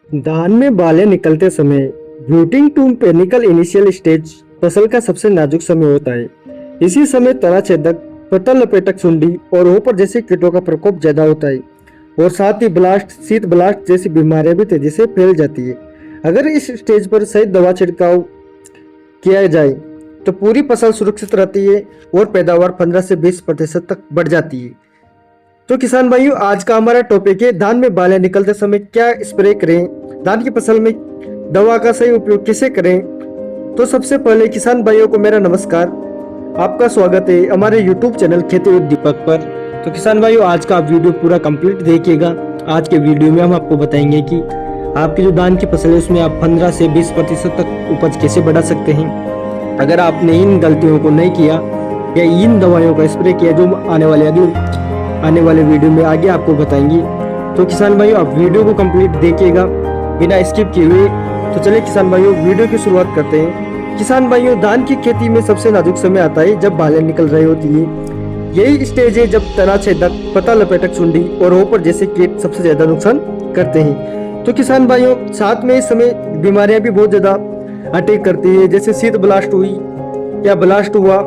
धान में बालें निकलते समय ब्रूटिंग टू पेनिकल इनिशियल स्टेज फसल का सबसे नाजुक समय होता है। इसी समय तना छेदक, पत्ता लपेटक सुंडी और ऊपर जैसे कीटों का प्रकोप ज्यादा होता है और साथ ही ब्लास्ट, शीत ब्लास्ट जैसी बीमारियां भी तेजी से फैल जाती है। अगर इस स्टेज पर सही दवा छिड़काव किया जाए तो पूरी फसल सुरक्षित रहती है और पैदावार 15 से 20% तक बढ़ जाती है। तो किसान भाइयों, आज का हमारा टॉपिक है धान में बालें निकलते समय क्या स्प्रे करें, धान की फसल में दवा का सही उपयोग कैसे करें। तो सबसे पहले किसान भाइयों को मेरा नमस्कार, आपका स्वागत है हमारे YouTube चैनल खेती विद दीपक पर। तो किसान भाइयों, आज का आप वीडियो पूरा कंप्लीट देखिएगा। आज के वीडियो में हम आपको बताएंगे कि आपकी जो धान की फसल है उसमें आप 15 से 20% तक उपज कैसे बढ़ा सकते हैं अगर आपने इन गलतियों को नहीं किया या इन दवाइयों का स्प्रे किया जो आने वाले वीडियो में आगे आपको बताएंगे। तो किसान भाइयों, आप वीडियो को कंप्लीट देखिएगा बिना स्किप किए हुए। तो चलिए किसान भाइयों, वीडियो की शुरुआत करते हैं। किसान भाइयों, धान की खेती में सबसे नाजुक समय आता है जब बालें निकल रही होती है। यही स्टेज है जब तना छेदक, पत्ता लपेटक सुंडी और ऊपर जैसे कीट सबसे ज्यादा नुकसान करते हैं। तो किसान भाइयों, साथ में इस समय बीमारियां भी बहुत ज्यादा अटैक करती है, जैसे शीत ब्लास्ट हुई या ब्लास्ट हुआ,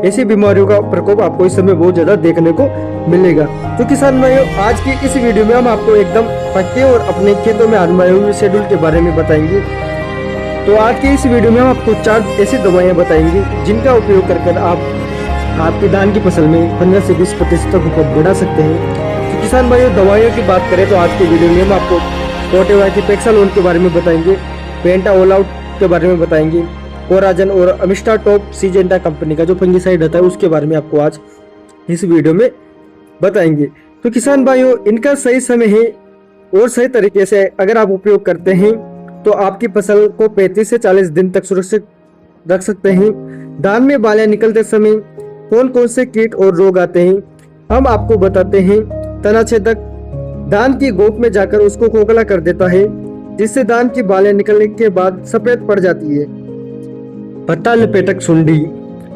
ऐसी बीमारियों का प्रकोप आपको इस समय बहुत ज्यादा देखने को मिलेगा। तो किसान भाइयों, आज की इस वीडियो में हम आपको एकदम पक्के और अपने खेतों में आजमाए हुए शेड्यूल के बारे में बताएंगे। तो आज की इस वीडियो में हम आपको 4 ऐसी दवाइयां बताएंगे जिनका उपयोग कर आप आपकी धान की फसल में 15 से 20% तक उपज बढ़ा सकते हैं। तो किसान भाइयों, दवाइयों की बात करें तो आज के वीडियो में हम आपको कोटेवा की पेक्सालोन के बारे में बताएंगे, पेंटा ऑल आउट के बारे में बताएंगे, कोराजन और अमिस्टा टॉप सीजेंटा कंपनी का जो फंगिसाइड होता है उसके बारे में आपको आज इस वीडियो में बताएंगे। तो किसान भाइयों, इनका सही समय है और सही तरीके से अगर आप उपयोग करते हैं तो आपकी फसल को 35 से 40 दिन तक सुरक्षित रख सकते हैं। धान में बालें निकलते समय कौन कौन से कीट और रोग आते हैं हम आपको बताते हैं। तना छेदक धान की गोप में जाकर उसको खोखला कर देता है, जिससे धान की बालें निकलने के बाद सफेद पड़ जाती है। पत्ता लपेटक सुंडी,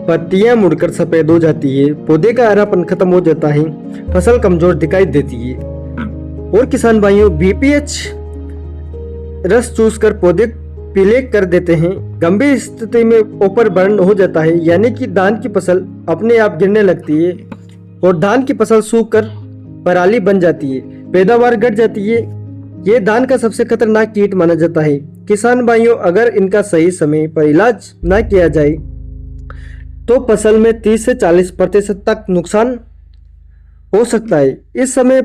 पत्तियां मुड़कर सफेद हो जाती है, पौधे का हरापन खत्म हो जाता है, फसल कमजोर दिखाई देती है। और किसान भाइयों, बीपीएच रस चूसकर पौधे पीले कर देते हैं। गंभीर स्थिति में ऊपर बर्न हो जाता है, यानी कि धान की फसल अपने आप गिरने लगती है और धान की फसल सूख कर पराली बन जाती है, पैदावार घट जाती है। ये धान का सबसे खतरनाक कीट माना जाता है। किसान भाइयों, अगर इनका सही समय पर इलाज न किया जाए तो फसल में 30 से 40% तक नुकसान हो सकता है। इस समय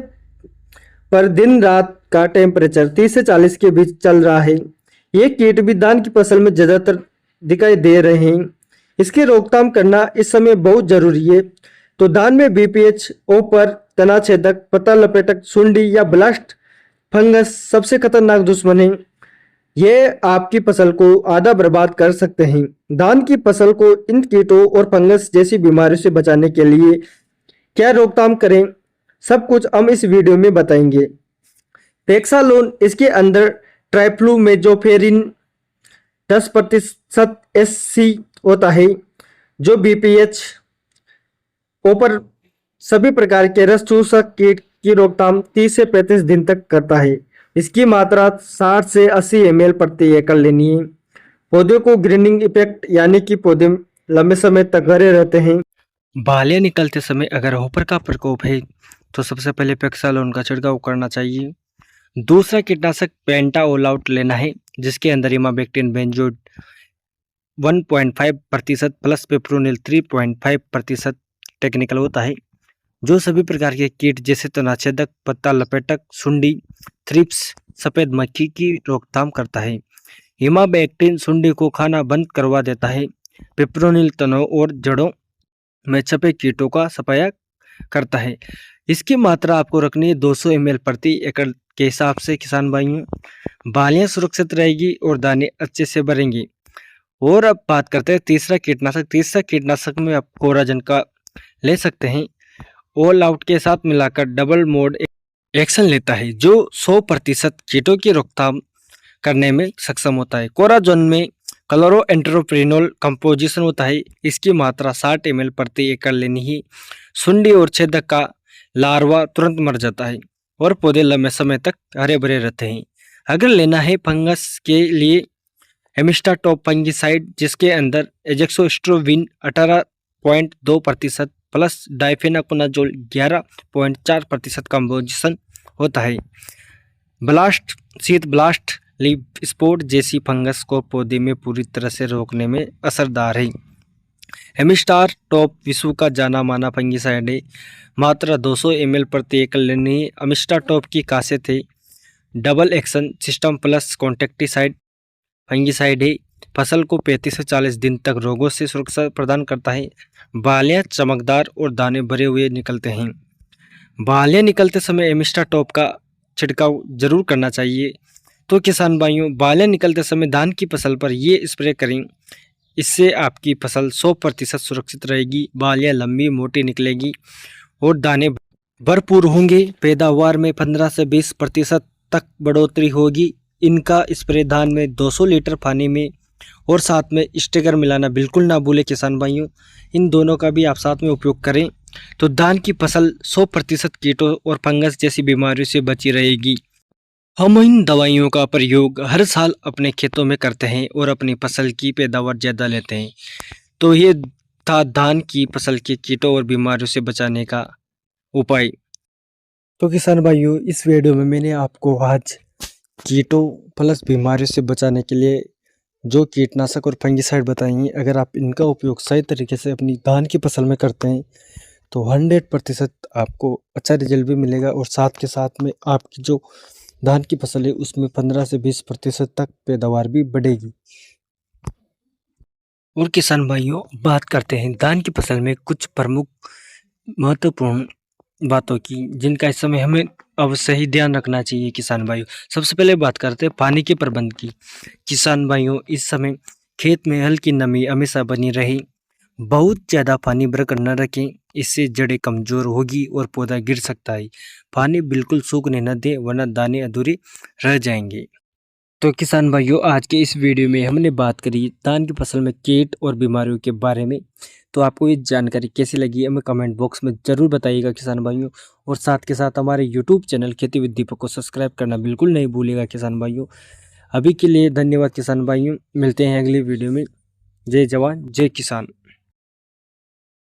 पर दिन रात का टेम्परेचर 30 से 40 के बीच चल रहा है। ये कीट भी धान की फसल में ज्यादातर दिखाई दे रहे हैं। इसकी रोकथाम करना इस समय बहुत जरूरी है। तो धान में बीपीएच, ऊपर, तना छेदक, पत्ता लपेटक सुंडी या ब्लास्ट फंगस सबसे खतरनाक दुश्मन है। ये आपकी फसल को आधा बर्बाद कर सकते हैं। धान की फसल को इन कीटों और फंगस जैसी बीमारियों से बचाने के लिए क्या रोकथाम करें, सब कुछ हम इस वीडियो में बताएंगे। पेक्सालोन, इसके अंदर ट्राइफ्लूमेजोफेरिन 10% SC होता है, जो बीपीएच, ऊपर सभी प्रकार के रस चूसक कीट की रोकथाम 30 से 35 दिन तक करता है। इसकी मात्रा 60 से 80 ml प्रति एकड़ लेनी है। पौधे को ग्रीनिंग इफेक्ट, यानी कि पौधे लंबे समय तक हरे रहते हैं। बालें निकलते समय अगर होपर का प्रकोप है तो सबसे पहले पेक्सालोन का छिड़काव करना चाहिए। दूसरा कीटनाशक पेंटा ऑल आउट लेना है, जिसके अंदर इमामेक्टिन बेंजोइड 1.5% प्लस पिप्रोनिल 3.5% टेक्निकल होता है, जो सभी प्रकार के कीट जैसे तनाछेदक, पत्ता लपेटक सुंडी, थ्रिप्स, सफेद मक्खी की रोकथाम करता है। इमामेक्टिन सुंडी को खाना बंद करवा देता है। पिप्रोनिल तनों और जड़ों में छपे कीटों का सफाया करता है। इसकी मात्रा आपको रखनी है 200 ml प्रति एकड़ के हिसाब से। किसान भाइयों, बालियां सुरक्षित रहेगी और दाने अच्छे से भरेंगे। और अब बात करते हैं तीसरा कीटनाशक में आप कोराजन का ले सकते हैं। ऑल आउट के साथ मिलाकर डबल मोड एक्शन लेता है, जो 100% कीटों की रोकथाम करने में सक्षम होता है। कोराजन में क्लोरोएंट्रोप्रिनोल कंपोजिशन होता है। इसकी मात्रा 60 ml प्रति एकड़ लेनी ही। सुंडी और छेदक का लार्वा तुरंत मर जाता है और पौधे लंबे समय तक हरे भरे रहते हैं। अगर लेना है फंगस के लिए हेमिस्टाटॉप फंगिसाइड जिसके अंदर एजेक्सोस्ट्रोबिन 18.2% प्लस डाइफेनाकोनाजोल 11.4% कंपोजिशन होता है। ब्लास्ट शीत ब्लास्ट लीफ स्पॉट जैसी फंगस को पौधे में पूरी तरह से रोकने में असरदार है। हेमिस्टार टॉप विश्व का जाना माना फंगिसाइड है। मात्र 200 ml प्रति एकड़ लेनी है। अमिस्टा टॉप की खासियत है डबल एक्शन सिस्टम प्लस कॉन्टेक्टिसाइड फंगिसाइड है। फसल को 35 से 40 दिन तक रोगों से सुरक्षा प्रदान करता है। बालियां चमकदार और दाने भरे हुए निकलते हैं। बालियां निकलते समय एमिस्टा टॉप का छिड़काव जरूर करना चाहिए। तो किसान भाइयों, बालियां निकलते समय धान की फसल पर ये स्प्रे करें। इससे आपकी फसल 100% सुरक्षित रहेगी। बालियां लंबी मोटी निकलेगी और दाने भरपूर होंगे। पैदावार में 15 से 20% तक बढ़ोतरी होगी। इनका स्प्रे धान में 200 लीटर पानी में और साथ में स्टेगर मिलाना बिल्कुल ना भूलें किसान भाइयों। इन दोनों का भी आप साथ में उपयोग करें तो धान की फसल 100% कीटों और फंगस जैसी बीमारियों से बची रहेगी। हम इन दवाइयों का प्रयोग हर साल अपने खेतों में करते हैं और अपनी फसल की पैदावार ज़्यादा लेते हैं। तो ये था धान की फसल के कीटों और बीमारियों से बचाने का उपाय। तो किसान भाइयों, इस वीडियो में मैंने आपको आज कीटों प्लस बीमारियों से बचाने के लिए जो कीटनाशक और फंगिसाइड बताएंगे, अगर आप इनका उपयोग सही तरीके से अपनी धान की फसल में करते हैं तो 100% आपको अच्छा रिजल्ट भी मिलेगा और साथ के साथ में आपकी जो धान की फसल है उसमें 15 से 20% तक पैदावार भी बढ़ेगी। और किसान भाइयों, बात करते हैं धान की फसल में कुछ प्रमुख महत्वपूर्ण बातों की जिनका इस समय हमें अवश्य ही ध्यान रखना चाहिए किसान भाइयों। सबसे पहले बात करते हैं पानी के प्रबंध की। किसान भाइयों, इस समय खेत में हल्की नमी हमेशा बनी रहे। बहुत ज़्यादा पानी बरकरार न रखें, इससे जड़ें कमज़ोर होगी और पौधा गिर सकता है। पानी बिल्कुल सूखने न दें वरना दाने अधूरे रह जाएंगे। तो किसान भाइयों, आज के इस वीडियो में हमने बात करी धान की फसल में कीट और बीमारियों के बारे में। तो आपको ये जानकारी कैसी लगी हमें कमेंट बॉक्स में ज़रूर बताइएगा किसान भाइयों। और साथ के साथ हमारे यूट्यूब चैनल खेती विद दीपक को सब्सक्राइब करना बिल्कुल नहीं भूलिएगा किसान भाइयों। अभी के लिए धन्यवाद किसान भाइयों, मिलते हैं अगली वीडियो में। जय जवान जय किसान।